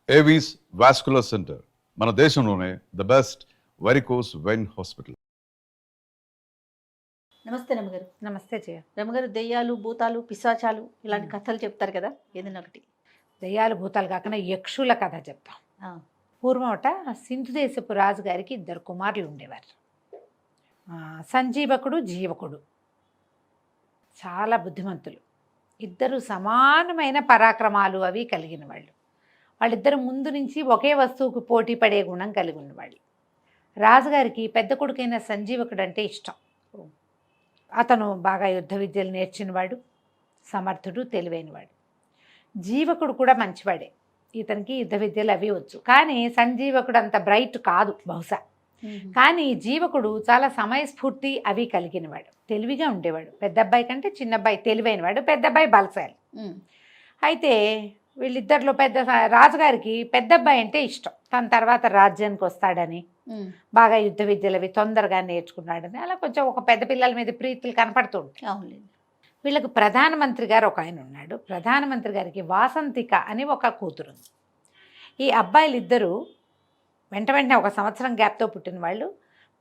Avis vascular centre మన దేశంలోనే the best varicose vein hospital. నమస్తే రమగారు. నమస్తే జయ. రమగారు, దెయ్యాలు, భూతాలు, పిశాచాలు ఇలాంటి కథలు చెప్తారు కదా, ఏదైనా ఒకటి. దయ్యాలు భూతాలు కాకుండా యక్షుల కథ చెప్తాం. పూర్వమట సింధు దేశపు రాజుగారికి 2 కుమారులు ఉండేవారు. సంజీవకుడు, జీవకుడు. చాలా బుద్ధిమంతులు. ఇద్దరు సమానమైన పరాక్రమాలు అవి కలిగిన వాళ్ళు. వాళ్ళిద్దరు ముందు నుంచి ఒకే వస్తువుకు పోటీ పడే గుణం కలిగి ఉన్నవాళ్ళు. రాజుగారికి పెద్ద కొడుకైన సంజీవకుడు అంటే ఇష్టం. అతను బాగా యుద్ధ విద్యలు నేర్చినవాడు, సమర్థుడు, తెలివైనవాడు. జీవకుడు కూడా మంచివాడే. ఇతనికి యుద్ధ విద్యలు అవి వచ్చు. కానీ సంజీవకుడు అంత బ్రైట్ కాదు బహుశా. కానీ జీవకుడు చాలా సమయస్ఫూర్తి అవి కలిగినవాడు, తెలివిగా ఉండేవాడు. పెద్ద అబ్బాయి కంటే చిన్న అబ్బాయి తెలివైనవాడు, పెద్ద అబ్బాయి బలశాలి. అయితే వీళ్ళిద్దరిలో రాజుగారికి పెద్ద అబ్బాయి అంటే ఇష్టం. తన తర్వాత రాజ్యానికి వస్తాడని, బాగా యుద్ధ విద్యలు అవి తొందరగా నేర్చుకున్నాడని, అలా కొంచెం ఒక పెద్ద పిల్లల మీద ప్రీతులు కనపడుతూ ఉంటాయి. అవునండి. వీళ్ళకు ప్రధానమంత్రి గారు ఒక ఆయన ఉన్నాడు. ప్రధానమంత్రి గారికి వాసంతిక అని ఒక కూతురు ఉంది. ఈ అబ్బాయిలు ఇద్దరు వెంటనే 1 సంవత్సరం గ్యాప్తో పుట్టిన వాళ్ళు.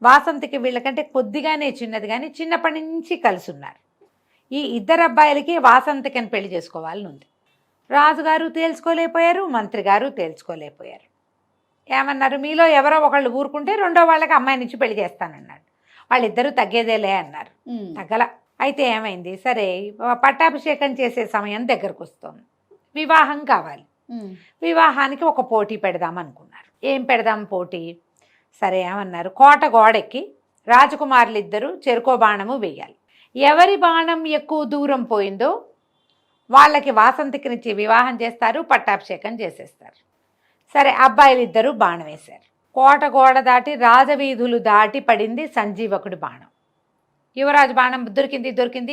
వాసంతిక వీళ్ళకంటే కొద్దిగానే చిన్నది, కానీ చిన్నప్పటి నుంచి కలిసి ఉన్నారు. ఈ 2 అబ్బాయిలకి వాసంతికని పెళ్లి చేసుకోవాలని ఉంది. రాజుగారు తేల్చుకోలేకపోయారు, మంత్రి గారు తేల్చుకోలేకపోయారు. ఏమన్నారు, మీలో ఎవరో ఒకళ్ళు ఊరుకుంటే రెండో వాళ్ళకి అమ్మాయి నుంచి పెళ్లి చేస్తానన్నాడు. వాళ్ళిద్దరూ తగ్గేదేలే అన్నారు. తగ్గల. అయితే ఏమైంది, సరే పట్టాభిషేకం చేసే సమయం దగ్గరకు వస్తుంది, వివాహం కావాలి. వివాహానికి ఒక పోటీ పెడదాం అనుకున్నారు. ఏం పెడదాం పోటీ? సరే ఏమన్నారు, కోట గోడెక్కి రాజకుమారులు ఇద్దరు చెరుకో బాణము వేయాలి. ఎవరి బాణం ఎక్కువ దూరం పోయిందో వాళ్ళకి వాసంతికనిచ్చి వివాహం చేస్తారు, పట్టాభిషేకం చేసేస్తారు. సరే అబ్బాయిలు ఇద్దరు బాణం వేశారు. కోట గోడ దాటి రాజవీధులు దాటి పడింది సంజీవకుడి బాణం. యువరాజు బాణం దొరికింది,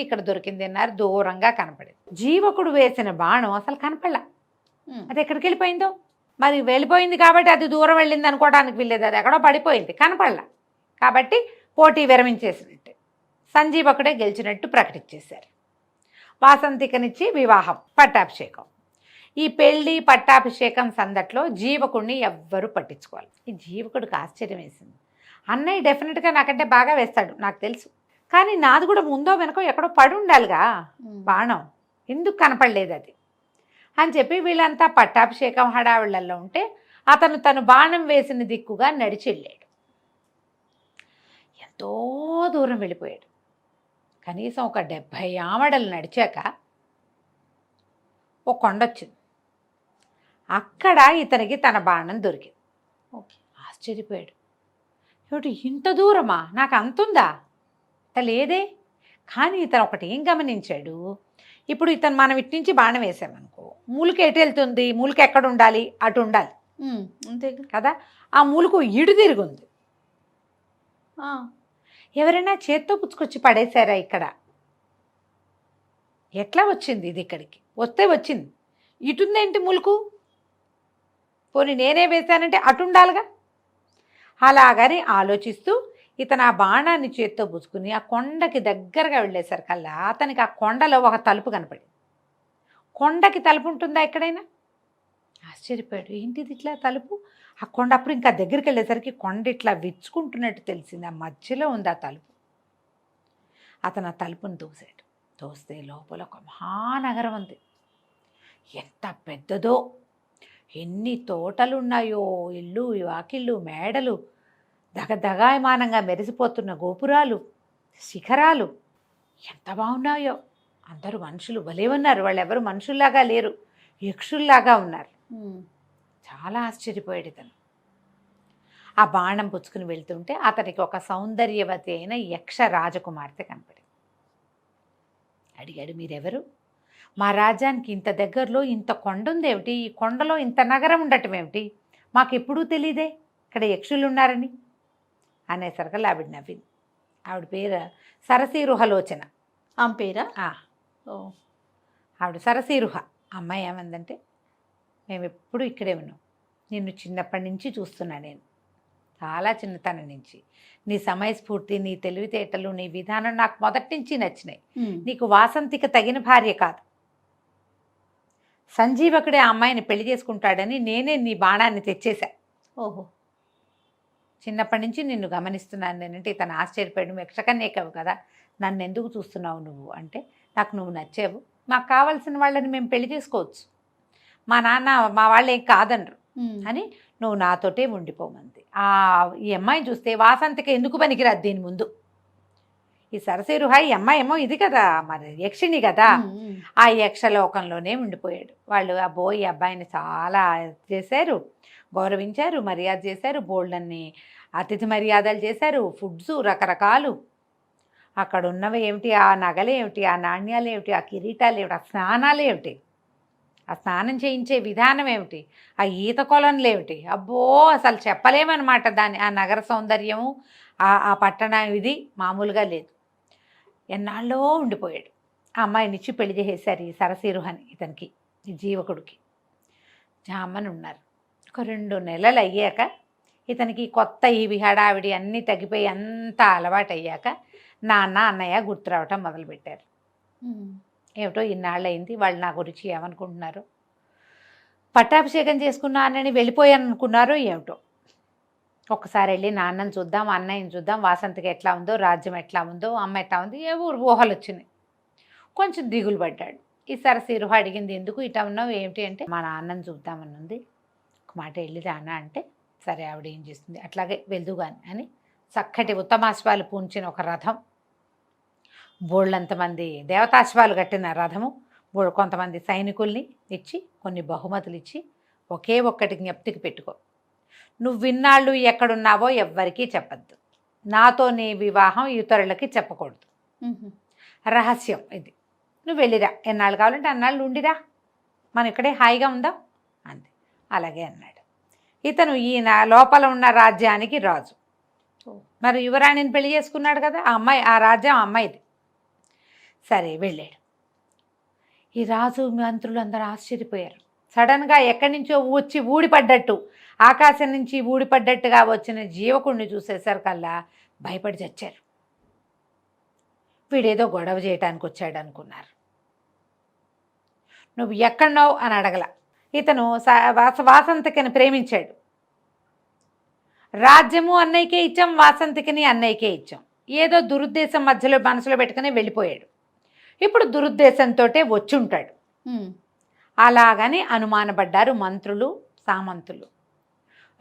ఇక్కడ దొరికింది అన్నారు. దూరంగా కనపడింది. జీవకుడు వేసిన బాణం అసలు కనపడలా. అది ఎక్కడికి వెళ్ళిపోయిందో. మరి వెళ్ళిపోయింది కాబట్టి అది దూరం వెళ్ళింది అనుకోవడానికి వీల్లేదు. అది ఎక్కడో పడిపోయింది, కనపడలా. కాబట్టి పోటీ విరమించేసినట్టు, సంజీవకుడే గెలిచినట్టు ప్రకటించేశారు. వాసంతికనిచ్చి వివాహం, పట్టాభిషేకం. ఈ పెళ్ళి పట్టాభిషేకం సందట్లో జీవకుడిని ఎవ్వరూ పట్టించుకోవాలి. ఈ జీవకుడికి ఆశ్చర్యం వేసింది. అన్నయ్య డెఫినెట్గా నాకంటే బాగా వేస్తాడు, నాకు తెలుసు. కానీ నాది కూడా ముందో వెనకో ఎక్కడో పడి ఉండాలిగా బాణం, ఎందుకు కనపడలేదు అది అని చెప్పి వీళ్ళంతా పట్టాభిషేకం హడావిళ్లలో ఉంటే అతను తను బాణం వేసిన దిక్కుగా నడిచి వెళ్ళాడు. ఎంతో దూరం వెళ్ళిపోయాడు. కనీసం ఒక 70 ఆమడలు నడిచాక ఒక కొండ వచ్చింది. అక్కడ ఇతనికి తన బాణం దొరికింది. ఆశ్చర్యపోయాడు. ఏమిటి ఇంత దూరమా, నాకు అంతుందా? లేదే. కానీ ఇతను ఒకటి ఏం గమనించాడు, ఇప్పుడు ఇతను మనం ఇటు నుంచి బాణం వేసామనుకో, మూలిక ఎటు వెళ్తుంది, మూలిక ఎక్కడ ఉండాలి, అటు ఉండాలి అంతే కదా. ఆ మూలుకు ఇడు తిరుగుంది. ఎవరైనా చేత్తో పుచ్చుకొచ్చి పడేశారా ఇక్కడ? ఎట్లా వచ్చింది ఇది ఇక్కడికి? వస్తే వచ్చింది, ఇటుందేంటి మూలుకు? పోనీ నేనే వేశానంటే అటు ఉండాలిగా. అలాగని ఆలోచిస్తూ ఇతను ఆ బాణాన్ని చేత్తో పుచ్చుకుని ఆ కొండకి దగ్గరగా వెళ్ళేసరికల్లా అతనికి ఆ కొండలో ఒక తలుపు కనపడింది. కొండకి తలుపు ఉంటుందా ఎక్కడైనా? ఆశ్చర్యపోయాడు. ఏంటిది ఇట్లా తలుపు? ఆ కొండ అప్పుడు ఇంకా దగ్గరికి వెళ్ళేసరికి కొండ ఇట్లా విచ్చుకుంటున్నట్టు తెలిసింది. ఆ మధ్యలో ఉంది ఆ తలుపు. అతను ఆ తలుపుని తోసాడు. తోస్తే లోపల ఒక మహానగరం ఉంది. ఎంత పెద్దదో, ఎన్ని తోటలు ఉన్నాయో, ఇల్లు, వాకిళ్ళు, మేడలు, దగదగాయమానంగా మెరిసిపోతున్న గోపురాలు, శిఖరాలు ఎంత బాగున్నాయో. అందరూ మనుషులు భలే ఉన్నారు. వాళ్ళు ఎవరు మనుషుల్లాగా లేరు, యక్షుల్లాగా ఉన్నారు. చాలా ఆశ్చర్యపోయాడు ఇతను. ఆ బాణం పుచ్చుకుని వెళ్తుంటే అతనికి ఒక సౌందర్యవతి అయిన యక్ష రాజకుమార్తె కనపడింది. అడిగాడు, మీరెవరు? మా రాజ్యానికి ఇంత దగ్గరలో ఇంత కొండ ఉందేమిటి, ఈ కొండలో ఇంత నగరం ఉండటం ఏమిటి, మాకు ఎప్పుడూ తెలీదే ఇక్కడ యక్షులు ఉన్నారని అనేసరికి ఆవిడ నవ్వింది. ఆవిడ పేరు సరసీరుహలోచన. ఆమె పేరా? ఆవిడ సరసీరుహ. అమ్మాయి ఏమందంటే, మేము ఎప్పుడు ఇక్కడే ఉన్నాం, నిన్ను చిన్నప్పటి నుంచి చూస్తున్నా, నేను చాలా చిన్నతనం నుంచి. నీ సమయస్ఫూర్తి, నీ తెలివితేటలు, నీ విధానం నాకు మొదటి నుంచి నచ్చినాయి. నీకు వాసంతిక తగిన భార్య కాదు, సంజీవకుడే ఆ అమ్మాయిని పెళ్లి చేసుకుంటాడని నేనే నీ బాణాన్ని తెచ్చేశా. ఓహో. చిన్నప్పటి నుంచి నిన్ను గమనిస్తున్నాను నేనంటే ఇతను ఆశ్చర్యపోయాడు. నువ్వు యక్షకన్యకవు కదా, నన్ను ఎందుకు చూస్తున్నావు నువ్వు అంటే, నాకు నువ్వు నచ్చావు, మాకు కావాల్సిన వాళ్ళని మేము పెళ్లి చేసుకోవచ్చు, మా నాన్న మా వాళ్ళు ఏం కాదనరు అని నువ్వు నాతోటే ఉండిపోమంది. ఈ అమ్మాయిని చూస్తే వాసంతికి ఎందుకు పనికిరాదు దీని ముందు. ఈ సరసేరుహ ఈ అమ్మాయి ఏమో ఇది కదా, మరి యక్షిణి కదా, ఆ యక్షలోకంలోనే ఉండిపోయాడు. వాళ్ళు అబ్బో ఈ అబ్బాయిని చాలా చేశారు, గౌరవించారు, మర్యాద చేశారు, బోల్డన్ని అతిథి మర్యాదలు చేశారు, ఫుడ్స్ రకరకాలు. అక్కడ ఉన్నవి ఏమిటి, ఆ నగలు ఏమిటి, ఆ నాణ్యాలు ఏమిటి, ఆ కిరీటాలు ఏమిటి, ఆ స్నానాలు ఏమిటి, ఆ స్నానం చేయించే విధానం ఏమిటి, ఆ ఈత కొలనులు ఏమిటి, అబ్బో అసలు చెప్పలేమన్నమాట. ఆ నగర సౌందర్యము, ఆ పట్టణ ఇది మామూలుగా లేదు. ఎన్నాళ్ళో ఉండిపోయాడు. ఆ అమ్మాయినిచ్చి పెళ్లి చేసేసారు ఈ సరసీరుహని ఇతనికి, ఈ జీవకుడికి. జామని ఉన్నారు. ఒక 2 నెలలు అయ్యాక ఇతనికి కొత్త ఈ హడావిడి అన్నీ తగ్గిపోయి అంతా అలవాటు అయ్యాక నాన్న అన్నయ్య గుర్తు రావటం మొదలుపెట్టారు. ఏమిటో ఇన్నాళ్ళు అయింది, వాళ్ళు నా గురించి ఏమనుకుంటున్నారు, పట్టాభిషేకం చేసుకున్నానని వెళ్ళిపోయాను అనుకున్నారో ఏమిటో. ఒక్కసారి వెళ్ళి నాన్నని చూద్దాం, అన్నయ్యని చూద్దాం, వాసంతికి ఎట్లా ఉందో, రాజ్యం ఎట్లా ఉందో, అమ్మ ఎట్లా ఉంది, ఏ ఊహలు వచ్చినాయి. కొంచెం దిగులు పడ్డాడు. ఈ సరసీరుహ అడిగింది, ఎందుకు ఇట్లా ఉన్నావు ఏమిటి అంటే, మా నాన్నని చూద్దామని ఉంది, ఒక మాట వెళ్ళి రానా అంటే, సరే ఆవిడ ఏం చేస్తుంది, అట్లాగే వెళ్దుగాని అని చక్కటి ఉత్తమాశ్వాలు పూంచిన ఒక రథం, బోళ్ళంతమంది దేవతాశ్వాలు కట్టిన రథము, కొంతమంది సైనికుల్ని ఇచ్చి, కొన్ని బహుమతులు ఇచ్చి, ఒకే ఒక్కటి జ్ఞప్తికి పెట్టుకో, నువ్వు విన్నాళ్ళు ఎక్కడున్నావో ఎవ్వరికీ చెప్పద్దు, నాతో నీ వివాహం ఇతరులకి చెప్పకూడదు, రహస్యం ఇది, నువ్వు వెళ్ళిరా, ఎన్నాళ్ళు కావాలంటే అన్నాళ్ళు ఉండిరా, మనం ఇక్కడే హాయిగా ఉందాం అంది. అలాగే అన్నాడు. ఇతను ఈయన లోపల ఉన్న రాజ్యానికి రాజు, మరి యువరాణిని పెళ్లి చేసుకున్నాడు కదా, ఆ అమ్మాయి, ఆ రాజ్యం అమ్మాయిది. సరే వెళ్ళాడు. ఈ రాజు మంత్రులు అందరూ ఆశ్చర్యపోయారు. సడన్గా ఎక్కడి నుంచో వచ్చి ఊడిపడ్డట్టు, ఆకాశం నుంచి ఊడిపడ్డట్టుగా వచ్చిన జీవకుడిని చూసేసరికల్లా భయపడి చచ్చారు. వీడేదో గొడవ చేయటానికి వచ్చాడు అనుకున్నారు. నువ్వు ఎక్కడున్నావు అని అడగల. ఇతను వాసంతికని ప్రేమించాడు. రాజ్యము అన్నయ్యకే ఇచ్చాం, వాసంతికని అన్నయ్యకే ఇచ్చాం. ఏదో దురుద్దేశం మధ్యలో మనసులో పెట్టుకుని వెళ్ళిపోయాడు. ఇప్పుడు దురుద్దేశంతో వచ్చుంటాడు. అలాగని అనుమానపడ్డారు మంత్రులు, సామంతులు.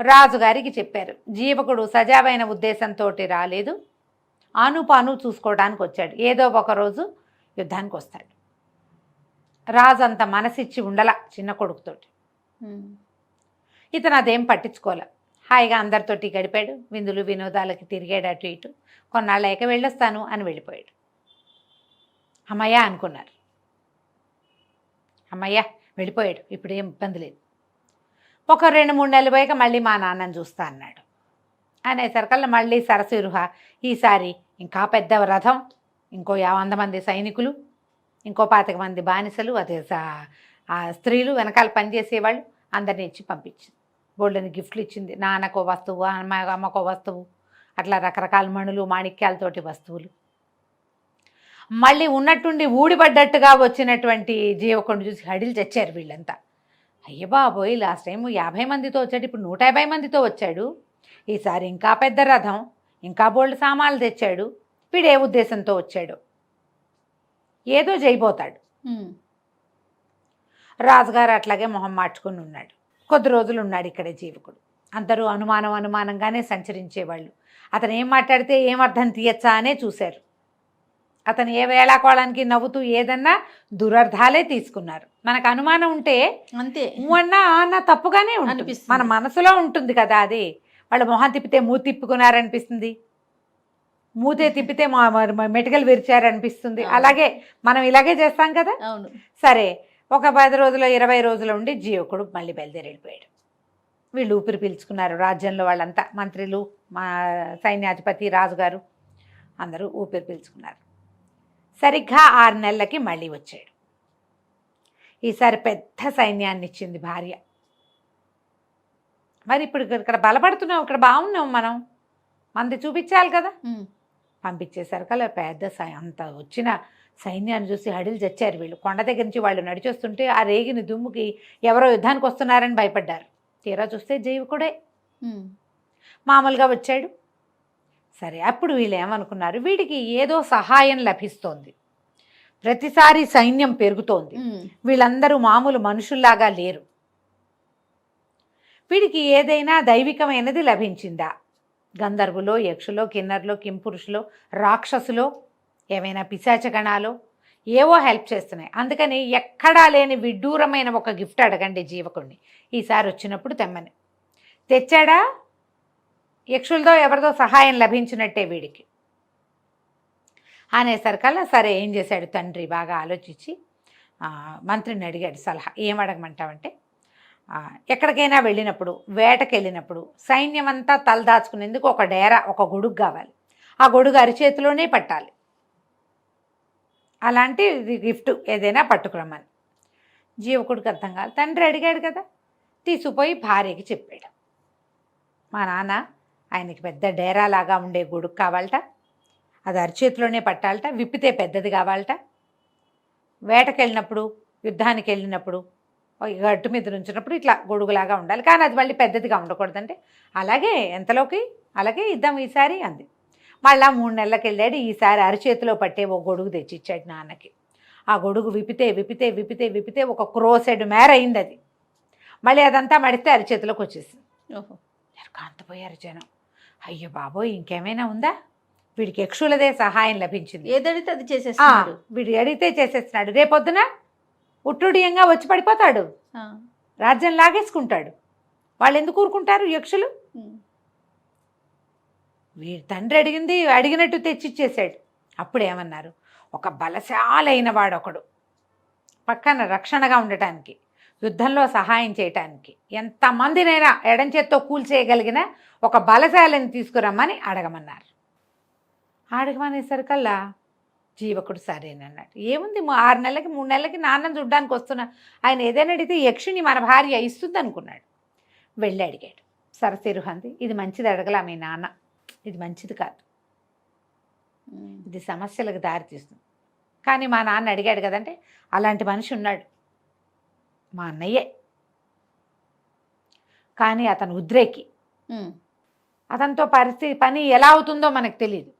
రాజుగారికి చెప్పారు, జీవకుడు సజావైన ఉద్దేశంతో రాలేదు, ఆనుపాను చూసుకోవడానికి వచ్చాడు, ఏదో ఒకరోజు యుద్ధానికి వస్తాడు. రాజు అంత మనసిచ్చి ఉండల చిన్న కొడుకుతోటి. ఇతను అదేం పట్టించుకోలే, హాయిగా అందరితోటి గడిపాడు, విందులు వినోదాలకి తిరిగాడు, అటు ఇటు. కొన్నాళ్ళక వెళ్ళొస్తాను అని వెళ్ళిపోయాడు. అమ్మయ్య అనుకున్నారు, అమ్మయ్య వెళ్ళిపోయాడు, ఇప్పుడు ఏం ఇబ్బంది లేదు. ఒక 2-3 నెలలు పోయాక మళ్ళీ మా నాన్నని చూస్తా అన్నాడు. అనేసరికల్లా మళ్ళీ సరసీరుహ ఈసారి ఇంకా పెద్ద రథం, ఇంకో 50 మంది సైనికులు, ఇంకో 25 మంది బానిసలు, అదే ఆ స్త్రీలు వెనకాల పనిచేసేవాళ్ళు అందరినీ ఇచ్చి పంపించింది. బోల్డని గిఫ్ట్లు ఇచ్చింది. నాన్నకో వస్తువు, అమ్మకో వస్తువు, అట్లా రకరకాల మణులు మాణిక్యాలతోటి వస్తువులు. మళ్ళీ ఉన్నట్టుండి ఊడిపడ్డట్టుగా వచ్చినటువంటి జీవకుడిని చూసి హడిలు తెచ్చారు వీళ్ళంతా. అయ్య బాబోయ్, లాస్ట్ టైం 50 మందితో వచ్చాడు, ఇప్పుడు 150 మందితో వచ్చాడు, ఈసారి ఇంకా పెద్ద రథం, ఇంకా బోల్డ్ సామాన్లు తెచ్చాడు, వీడు ఏ ఉద్దేశంతో వచ్చాడు, ఏదో చేయబోతాడు. రాజుగారు అట్లాగే మొహం మార్చుకుని ఉన్నాడు. కొద్ది రోజులు ఉన్నాడు ఇక్కడే జీవకుడు. అందరూ అనుమానంగానే సంచరించేవాళ్ళు. అతను ఏం మాట్లాడితే ఏం అర్థం తీయచ్చా అనే చూశారు. అతను ఏ వేళాకోళానికి నవ్వుతూ ఏదన్నా దురర్థాలే తీసుకున్నారు. మనకు అనుమానం ఉంటే అంతే, అన్న తప్పుగానే ఉంటుంది, మన మనసులో ఉంటుంది కదా. అది వాళ్ళు మొహం తిప్పితే మూతి తిప్పుకున్నారనిపిస్తుంది, మూతే తిప్పితే మెటికలు విరిచారనిపిస్తుంది. అలాగే మనం ఇలాగే చేస్తాం కదా. అవును. సరే, ఒక 10 రోజులు 20 రోజులు ఉండి జీవకుడు మళ్ళీ బయలుదేరి వెళ్ళిపోయాడు. వీళ్ళు ఊపిరి పీల్చుకున్నారు. రాజ్యంలో వాళ్ళంతా, మంత్రులు, మా సైన్యాధిపతి, రాజుగారు అందరూ ఊపిరి పీల్చుకున్నారు. సరిగ్గా 6 నెలలకి మళ్ళీ వచ్చాడు. ఈసారి పెద్ద సైన్యాన్ని ఇచ్చింది భార్య. మరి ఇప్పుడు ఇక్కడ బలపడుతున్నాం, ఇక్కడ బాగున్నాం, మనం మంది చూపించాలి కదా. పంపించేసరికి పెద్ద అంత వచ్చిన సైన్యాన్ని చూసి హడిలు చచ్చారు వీళ్ళు. కొండ దగ్గర నుంచి వాళ్ళు నడిచొస్తుంటే ఆ రేగిన దుమ్ముకి ఎవరో యుద్ధానికి వస్తున్నారని భయపడ్డారు. తీరా చూస్తే జీవకుడే మామూలుగా వచ్చాడు. సరే, అప్పుడు వీళ్ళు ఏమనుకున్నారు, వీడికి ఏదో సహాయం లభిస్తోంది, ప్రతిసారి సైన్యం పెరుగుతోంది, వీళ్ళందరూ మామూలు మనుషుల్లాగా లేరు, వీడికి ఏదైనా దైవికమైనది లభించిందా, గంధర్వులో, యక్షులో, కిన్నర్లో, కింపురుషులో, రాక్షసులో, ఏమైనా పిశాచగణాలో ఏవో హెల్ప్ చేస్తున్నాయి. అందుకని ఎక్కడా లేని విడ్డూరమైన ఒక గిఫ్ట్ అడగండి జీవకుడిని, ఈసారి వచ్చినప్పుడు తెమ్మని. తెచ్చాడా, యక్షులతో ఎవరితో సహాయం లభించినట్టే వీడికి అనేసరికల్లా సరే ఏం చేశాడు తండ్రి, బాగా ఆలోచించి మంత్రిని అడిగాడు సలహా. ఏం అడగమంటావంటే, ఎక్కడికైనా వెళ్ళినప్పుడు, వేటకి వెళ్ళినప్పుడు సైన్యం అంతా తలదాచుకునేందుకు ఒక డేరా, ఒక గొడుగు కావాలి, ఆ గొడుగు అరిచేతిలోనే పట్టాలి, అలాంటి గిఫ్ట్ ఏదైనా పట్టుకురమ్మని. జీవకుడికి అర్థం కాదు, తండ్రి అడిగాడు కదా, తీసుకుపోయి భార్యకి చెప్పాడు. మా నాన్న ఆయనకి పెద్ద డేరాలాగా ఉండే గొడుగు కావాలట, అది అరిచేతిలోనే పట్టాలట, విప్పితే పెద్దది కావాలట, వేటకి వెళ్ళినప్పుడు, యుద్ధానికి వెళ్ళినప్పుడు, గట్టు మీద నుంచినప్పుడు ఇట్లా గొడుగులాగా ఉండాలి, కానీ అది మళ్ళీ పెద్దదిగా ఉండకూడదంటే అలాగే ఎంతలోకి అలాగే ఇద్దాం ఈసారి అంది. మళ్ళా 3 నెలలకు వెళ్ళాడు. ఈసారి అరిచేతిలో పట్టే ఒక గొడుగు తెచ్చిచ్చాడు నాన్నకి. ఆ గొడుగు విప్పితే విప్పితే విప్పితే విప్పితే ఒక క్రోసెడ్ మేర అయింది అది. మళ్ళీ అదంతా మడితే అరిచేతిలోకి వచ్చేసింది. ఓహో, కాంతపోయారు జనం. అయ్యో బాబోయ్, ఇంకేమైనా ఉందా, వీడికి యక్షులదే సహాయం లభించింది, ఏదడితే అది చేసేస్తున్నాడు, వీడు అడిగితే చేసేస్తున్నాడు, రేపొద్దున ఉట్టుడియంగా వచ్చి పడిపోతాడు, రాజ్యం లాగేసుకుంటాడు, వాళ్ళు ఎందుకు ఊరుకుంటారు యక్షులు. వీడి తండ్రి అడిగినట్టు తెచ్చిచ్చేసాడు. అప్పుడు ఏమన్నారు, ఒక బలశాలైన వాడొకడు పక్కన రక్షణగా ఉండటానికి, యుద్ధంలో సహాయం చేయటానికి, ఎంతమందినైనా ఎడం చేత్తో కూల్చేయగలిగిన ఒక బలశాలని తీసుకురమ్మని అడగమన్నారు. అడగమనేసరికల్లా జీవకుడు సరేనన్నాడు. ఏముంది, 6 నెలలకి 3 నెలలకి నాన్నని చూడ్డానికి వస్తున్నా, ఆయన ఏదైనా అడిగితే యక్షిని మన భార్య ఇస్తుంది అనుకున్నాడు. వెళ్ళి అడిగాడు. సరసిరుహంది, ఇది మంచిది అడగలా మీ నాన్న, ఇది మంచిది కాదు, ఇది సమస్యలకు దారితీస్తుంది, కానీ మా నాన్న అడిగాడు కదంటే, అలాంటి మనిషి ఉన్నాడు, మా అన్నయ్యే, కానీ అతను ఉద్రేకి, అతనితో పని ఎలా అవుతుందో మనకు తెలియదు,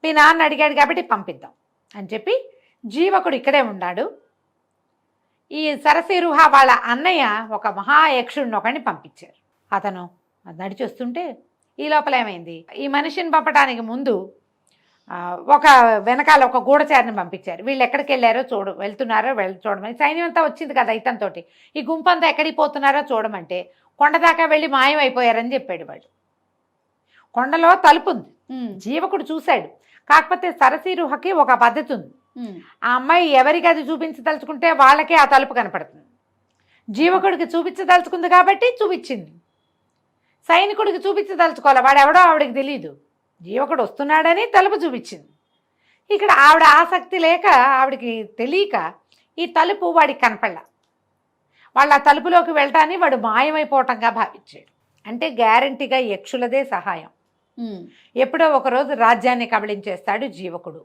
మీ నాన్న అడిగాడు కాబట్టి పంపిద్దాం అని చెప్పి జీవకుడు ఇక్కడే ఉన్నాడు. ఈ సరసిరుహ వాళ్ళ అన్నయ్య ఒక మహాయక్షుడిని ఒకడిని పంపించారు. అతను నడిచొస్తుంటే ఈ లోపల ఏమైంది, ఈ మనిషిని పంపడానికి ముందు ఒక వెనకాల ఒక గూఢచారిని పంపించారు. వీళ్ళు ఎక్కడికి వెళ్ళారో వెళ్తున్నారో చూడమని. సైన్యం అంతా వచ్చింది కదా ఇతనితోటి, ఈ గుంపంతా ఎక్కడికి పోతున్నారో చూడమంటే కొండ దాకా వెళ్ళి మాయమైపోయారని చెప్పాడు వాడు. కొండలో తలుపు ఉంది, జీవకుడు చూశాడు. కాకపోతే సరసిరుహకి ఒక పద్ధతి ఉంది, ఆ అమ్మాయి ఎవరికి అది చూపించదలుచుకుంటే వాళ్ళకే ఆ తలుపు కనపడుతుంది. జీవకుడికి చూపించదలుచుకుంది కాబట్టి చూపించింది, సైనికుడికి చూపించదలుచుకోవాలి, వాడు ఎవడో ఆవిడకి తెలియదు, జీవకుడు వస్తున్నాడని తలుపు చూపించింది. ఇక్కడ ఆవిడ ఆసక్తి లేక, ఆవిడకి తెలియక ఈ తలుపు వాడికి కనపడలా. వాళ్ళు ఆ తలుపులోకి వెళ్ళటాన్ని వాడు మాయమైపోవటంగా భావించాడు. అంటే గ్యారంటీగా యక్షులదే సహాయం. ఎప్పుడో ఒకరోజు రాజ్యాన్ని కబళించేస్తాడు జీవకుడు.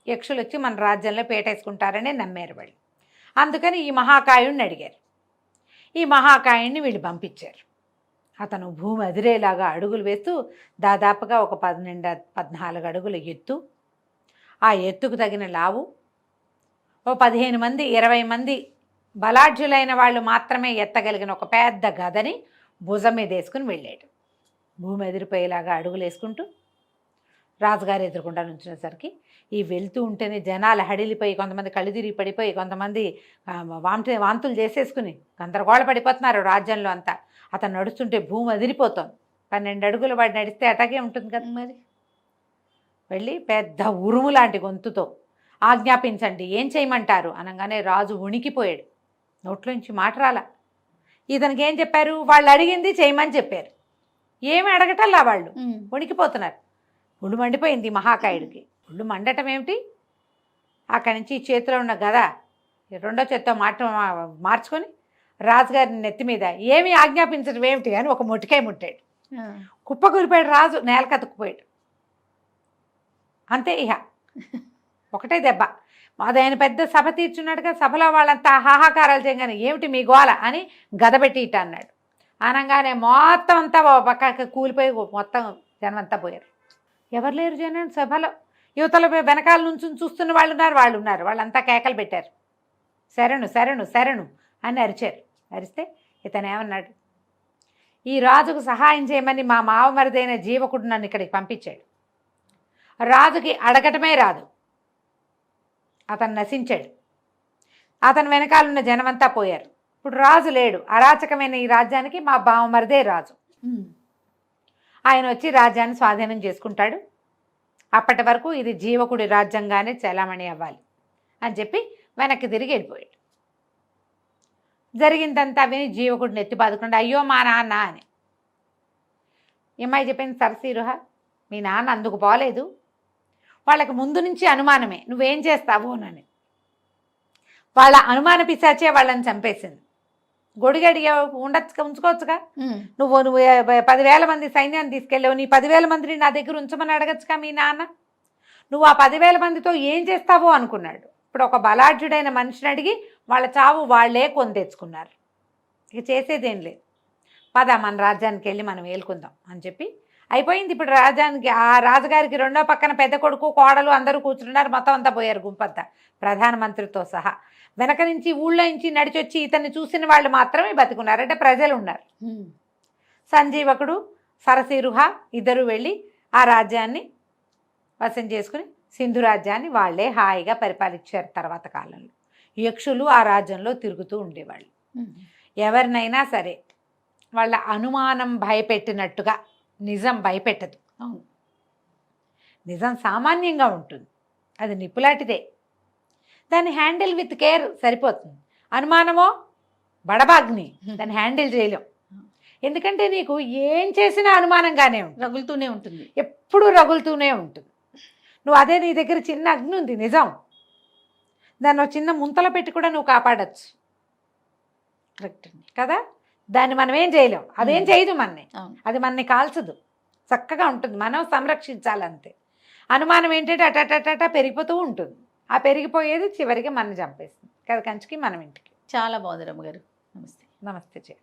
యక్షులు వచ్చి మన రాజ్యంలో పేటేసుకుంటారని నమ్మారు వాళ్ళు. అందుకని ఈ మహాకాయుడిని అడిగారు. ఈ మహాకాయుడిని వీళ్ళు పంపించారు. అతను భూమి అదిరేలాగా అడుగులు వేస్తూ దాదాపుగా ఒక 12-14 అడుగుల ఎత్తు, ఆ ఎత్తుకు తగిన లావు, ఓ 15 మంది 20 మంది బలాఢ్యులైన వాళ్ళు మాత్రమే ఎత్తగలిగిన ఒక పెద్ద గదని భుజం మీద వేసుకుని వెళ్ళాడు. భూమి ఎదిరిపోయేలాగా అడుగులు వేసుకుంటూ రాజుగారు ఎదురుకుండా నుంచునేసరికి ఈ వెళ్తూ ఉంటేనే జనాలు హడిలిపోయి, కొంతమంది కళ్ళు తిరిగి పడిపోయి, కొంతమంది వాంతులు చేసేసుకుని గందరగోళ పడిపోతున్నారు రాజ్యంలో అంతా. అతను నడుస్తుంటే భూమి అదిరిపోతుంది. 12 అడుగులు వాడు నడిస్తే అటాగే ఉంటుంది కదా. మరి వెళ్ళి పెద్ద ఉరుము లాంటి గొంతుతో ఆజ్ఞాపించండి, ఏం చేయమంటారు అనగానే రాజు వణికిపోయాడు. నోట్లోంచి మాట రాలా. ఇతనికి ఏం చెప్పారు, వాళ్ళు అడిగింది చేయమని చెప్పారు, ఏమి అడగటల్లా వాళ్ళు వణికిపోతున్నారు. ఒళ్ళు మండిపోయింది మహాకాయుడికి. ఒళ్ళు మండటం ఏమిటి, అక్కడి నుంచి చేతిలో ఉన్న గద రెండో చేత్తో మార్చుకొని రాజుగారి నెత్తి మీద ఏమి ఆజ్ఞాపించడం ఏమిటి అని ఒక మొట్టికాయ ముట్టాడు. కుప్పకూలిపోయాడు రాజు, నేల కతుక్కుపోయాడు. అంతే ఇహ ఒకటే దెబ్బ. అది ఆయన పెద్ద సభ తీర్చున్నాడుగా, సభలో వాళ్ళంతా హాహాకారాలు చేయగానే ఏమిటి మీ గోల అని గదబెట్టి ఇట్ట అన్నాడు. అనగానే మొత్తం అంతా పక్కకి కూలిపోయి మొత్తం జనం అంతా పోయారు. ఎవరు లేరు జనం సభలో. యువతల వెనకాల నుంచి చూస్తున్న వాళ్ళు ఉన్నారు. వాళ్ళంతా కేకలు పెట్టారు, శరణు శరణు శరణు అని అరిచారు. అరిస్తే ఇతను ఏమన్నాడు, ఈ రాజుకు సహాయం చేయమని మా మావమరిదైన జీవకుడు నన్ను ఇక్కడికి పంపించాడు. రాజుకి అడగటమే రాదు, అతను నశించాడు. అతను వెనకాలన్న జనమంతా పోయారు. ఇప్పుడు రాజు లేడు. అరాచకమైన ఈ రాజ్యానికి మా బావమరిదే రాజు. ఆయన వచ్చి రాజ్యాన్ని స్వాధీనం చేసుకుంటాడు. అప్పటి వరకు ఇది జీవకుడి రాజ్యంగానే చలామణి అవ్వాలి అని చెప్పి వెనక్కి తిరిగి వెళ్ళిపోయాడు. జరిగిందంతా విని జీవకుడిని ఎత్తి బాదుకుండా అయ్యో మా నాన్న అని. ఏమ్మాయి చెప్పింది సరసీరుహ, మీ నాన్న అందుకు పోలేదు, వాళ్ళకి ముందు నుంచి అనుమానమే నువ్వేం చేస్తావు అని. వాళ్ళ అనుమాన పిశాచే వాళ్ళని చంపేసింది. గొడిగడిగా ఉంచుకోవచ్చుగా. నువ్వు 10,000 మంది సైన్యాన్ని తీసుకెళ్ళావు, నీ 10,000 మందిని నా దగ్గర ఉంచమని అడగచ్చుగా మీ నాన్న. నువ్వు ఆ 10,000 మందితో ఏం చేస్తావో అనుకున్నాడు. ఇప్పుడు ఒక బలాఢ్యుడైన మనిషిని అడిగి వాళ్ళ చావు వాళ్లే కొని తెచ్చుకున్నారు. ఇక చేసేదేం లేదు, పద మన రాజ్యానికి వెళ్ళి మనం ఏలుకుందాం అని చెప్పి అయిపోయింది. ఇప్పుడు రాజ్యానికి ఆ రాజుగారికి రెండో పక్కన పెద్ద కొడుకు కోడలు అందరూ కూర్చున్నారు. మొత్తం అంతా పోయారు గుంపంతా, ప్రధానమంత్రితో సహా. వెనక నుంచి ఊళ్ళో నుంచి నడిచొచ్చి ఇతన్ని చూసిన వాళ్ళు మాత్రమే బతికున్నారు, అంటే ప్రజలు ఉన్నారు. సంజీవకుడు సరసీరుహ ఇద్దరు వెళ్ళి ఆ రాజ్యాన్ని వశం చేసుకుని సింధు రాజ్యాన్ని వాళ్లే హాయిగా పరిపాలించారు. తర్వాత కాలంలో యక్షులు ఆ రాజ్యంలో తిరుగుతూ ఉండేవాళ్ళు. ఎవరినైనా సరే వాళ్ళ అనుమానం భయపెట్టినట్టుగా నిజం భయపెట్టదు. అవును, నిజం సామాన్యంగా ఉంటుంది, అది నిప్పులాంటిదే. దాన్ని హ్యాండిల్ విత్ కేర్ సరిపోతుంది. అనుమానమో బడబాగ్ని, దాన్ని హ్యాండిల్ చేయలేం. ఎందుకంటే నీకు ఏం చేసినా అనుమానంగానే ఉంటుంది, రగులుతూనే ఉంటుంది, ఎప్పుడూ రగులుతూనే ఉంటుంది. నువ్వు అదే నీ దగ్గర చిన్న అగ్ని ఉంది నిజం, దాన్ని ఒక చిన్న ముంతలో పెట్టి కూడా నువ్వు కాపాడచ్చు. కరెక్ట్ అండి కదా, దాన్ని మనం ఏం చేయలేం, అదేం చేయదు మనని, అది మనని కాల్చదు, చక్కగా ఉంటుంది. మనం సంరక్షించాలంతే. అనుమానం ఏంటంటే అటటట పెరిగిపోతూ ఉంటుంది. ఆ పెరిగిపోయేది చివరికి మనం చంపేస్తుంది కదా, కంచికి మనం ఇంటికి. చాలా బాగుంది రమ్మగారు. నమస్తే. నమస్తే.